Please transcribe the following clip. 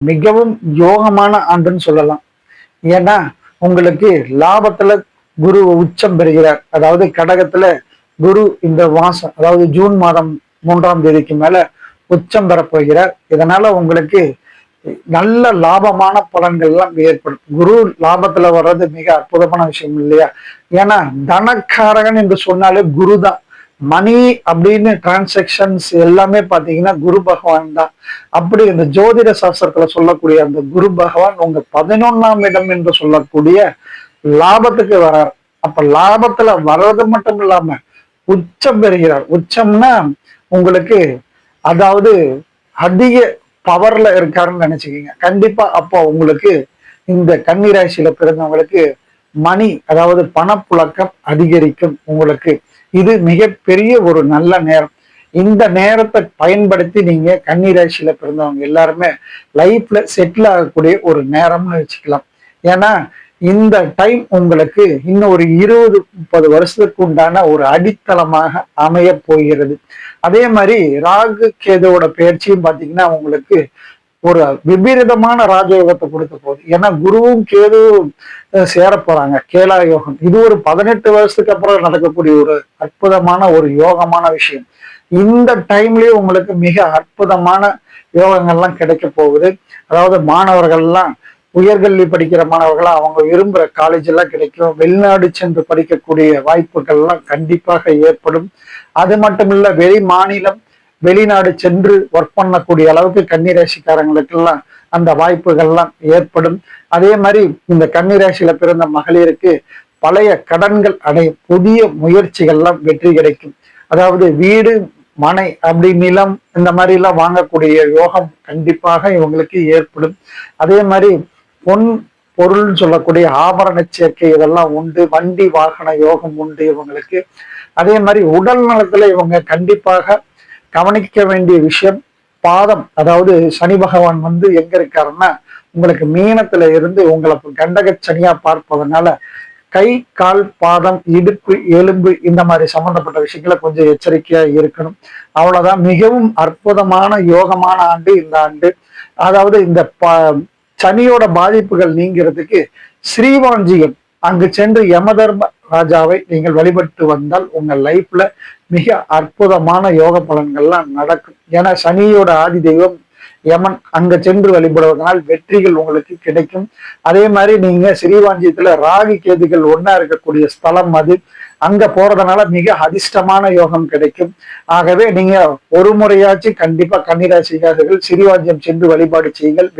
மிகவும் யோகமான ஆண்டுன்னு சொல்லலாம். ஏன்னா உங்களுக்கு லாபத்துல குரு உச்சம் பெறுகிறார். அதாவது கடகத்துல குரு இந்த மாசம், அதாவது ஜூன் மாதம் 3ஆம் தேதிக்கு மேல உச்சம் பெறப் போகிறார். இதனால உங்களுக்கு நல்ல லாபமான பலன்கள் எல்லாம் ஏற்படும். குரு லாபத்துல வர்றது மிக அற்புதமான விஷயம் இல்லையா? ஏன்னா தனக்காரகன் என்று சொன்னாலே குரு தான். மணி அப்படின்னு டிரான்சாக்சன்ஸ் எல்லாமே பாத்தீங்கன்னா குரு பகவான் தான். அப்படி இந்த ஜோதிட சாஸ்திரத்துல சொல்லக்கூடிய அந்த குரு பகவான் உங்க 11ஆம் இடம் என்று சொல்லக்கூடிய லாபத்துக்கு வரார். அப்ப லாபத்துல வர்றது மட்டும் இல்லாம உச்சம் பெறுகிறார். உச்சம்னா உங்களுக்கு அதாவது அதிக பவர்ல இருக்காருன்னு நினைச்சுக்கீங்க. கண்டிப்பா அப்போ உங்களுக்கு இந்த கன்னிராசியில பிறந்தவங்களுக்கு மணி, அதாவது பணப்புழக்கம் அதிகரிக்கும். உங்களுக்கு இது மிகப்பெரிய ஒரு நல்ல நேரம். இந்த நேரத்தை பயன்படுத்தி நீங்க கன்னிராசியில பிறந்தவங்க எல்லாருமே லைஃப்ல செட்டில் ஆகக்கூடிய ஒரு நேரம்னு வச்சுக்கலாம். ஏன்னா இந்த டைம் உங்களுக்கு இன்னும் ஒரு 20-30 வருஷத்துக்கு உண்டான ஒரு அடித்தளமாக அமைய போகிறது. அதே மாதிரி ராகு கேதுவோட பயிற்சியும் பாத்தீங்கன்னா உங்களுக்கு ஒரு விபரீதமான ராஜயோகத்தை கொடுக்க போகுது. ஏன்னா குருவும் கேதுவும் சேர போறாங்க, கேலா யோகம். இது ஒரு 18 வருஷத்துக்கு அப்புறம் நடக்கக்கூடிய ஒரு அற்புதமான ஒரு யோகமான விஷயம். இந்த டைம்லயே உங்களுக்கு மிக அற்புதமான யோகங்கள்லாம் கிடைக்க போகுது. அதாவது மாணவர்கள்லாம் உயர்கல்வி படிக்கிற மாணவர்கள்லாம் அவங்க விரும்புகிற காலேஜ் எல்லாம் கிடைக்கும். வெளிநாடு சென்று படிக்கக்கூடிய வாய்ப்புகள்லாம் கண்டிப்பாக ஏற்படும். அது மட்டும் இல்ல, வெளி மாநிலம் வெளிநாடு சென்று ஒர்க் பண்ணக்கூடிய அளவுக்கு கன்னிராசிக்காரங்களுக்கெல்லாம் அந்த வாய்ப்புகள்லாம் ஏற்படும். அதே மாதிரி இந்த கன்னிராசியில பிறந்த மகளிருக்கு பழைய கடன்கள் அடையும். புதிய முயற்சிகள்லாம் வெற்றி கிடைக்கும். அதாவது வீடு, மனை, அப்படி நிலம், இந்த மாதிரி எல்லாம் வாங்கக்கூடிய யோகம் கண்டிப்பாக இவங்களுக்கு ஏற்படும். அதே மாதிரி பொன் பொருள்னு சொல்லக்கூடிய ஆபரண சேர்க்கை இதெல்லாம் உண்டு. வண்டி வாகன யோகம் உண்டு இவங்களுக்கு. அதே மாதிரி உடல் நலத்துல இவங்க கண்டிப்பாக கவனிக்க வேண்டிய விஷயம் பாதம். அதாவது சனி பகவான் எங்க இருக்காருன்னா உங்களுக்கு மீனத்துல இருந்து உங்களை கண்டக சனியா பார்ப்பதனால கை, கால், பாதம், இடுப்பு, எலும்பு இந்த மாதிரி சம்பந்தப்பட்ட விஷயங்களை கொஞ்சம் எச்சரிக்கையா இருக்கணும். அவ்வளவுதான். மிகவும் அற்புதமான யோகமான ஆண்டு இந்த ஆண்டு. அதாவது இந்த சனியோட பாதிப்புகள் நீங்கிறதுக்கு ஸ்ரீவாஞ்சியம் அங்கு சென்று யமதர்ம ராஜாவை நீங்கள் வழிபட்டு வந்தால் உங்க லைஃப்ல மிக அற்புதமான யோக பலன்கள்லாம் நடக்கும். ஏன்னா சனியோட ஆதி தெய்வம் யமன். அங்க சென்று வழிபடுவதனால் வெற்றிகள் உங்களுக்கு கிடைக்கும். அதே மாதிரி நீங்க ஸ்ரீவாஞ்சியத்துல ராகு கேதுகள் ஒன்னா இருக்கக்கூடிய ஸ்தலம் அது. அங்க போறதுனால மிக அதிர்ஷ்டமான யோகம் கிடைக்கும். ஆகவே நீங்க ஒரு முறையாச்சும் கண்டிப்பா கன்னிராசிக்காரர்கள் ஸ்ரீவாஞ்சியம் சென்று வழிபாடு செய்யுங்கள்.